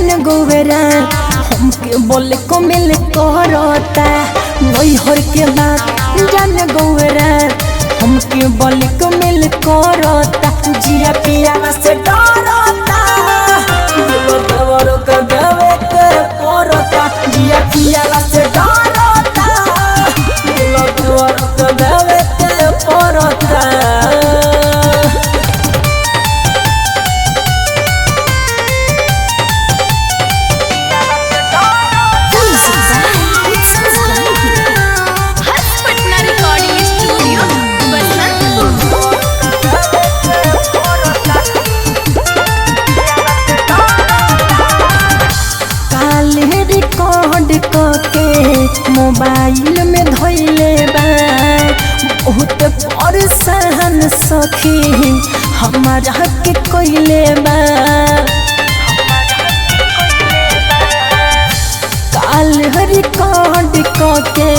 जान गोवेरा हमके बोले को मिल करता नैहर के बात जान गोवेरा हमके बोले को मिल करता जिया पिया से डरता दिलो देवरो के देवे के परता जिया पिया से डरता दिलो देवरो के देवे के परता मोबाइल में धोइले बा बहुत परेशान सखी हमारा के कोइले बा काल रिकॉर्ड के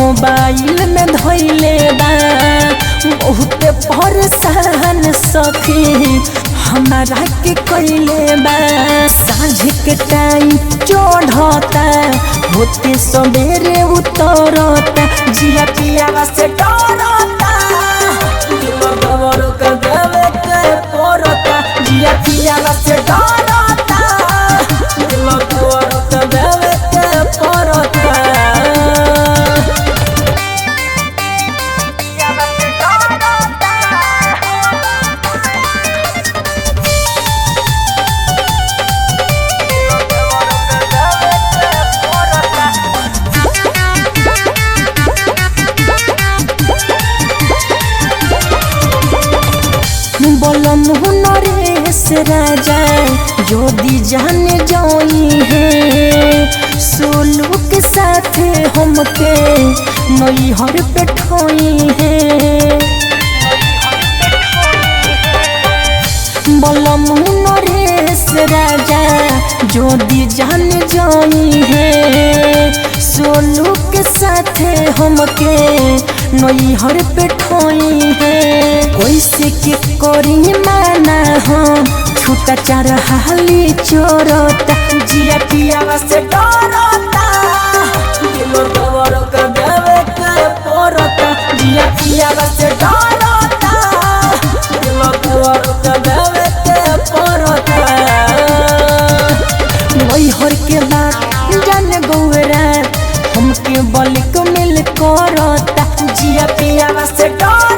मोबाइल में धोइले बा बहुत परेशान सखी हमारा के कोइले बा साँझ के टाइम चढ़ता होते सवेरे उतरता जिया पिया से डरता दिलो देवरो के देवे के परता जिया पिया से डरता दिलो देवरो के देवे के परता बोलो नरेश राजा योदी जान जाई है सोलू के साथ हमके नैहर पे ठोई है बोलो नरेश राजा योदी जान जाई है सोलू के साथ हमके नैहर पे ठोई है कैसे के करी माना हम छूटा चार हाली चोरता जिया पिया से डरता दिलो देवरो के देवे के परता जिया पिया से डरता दिलो देवरो के देवे के परता नैहर के बात जान गोवेरा हमके बोले को मिल करता जिया पिया से डरता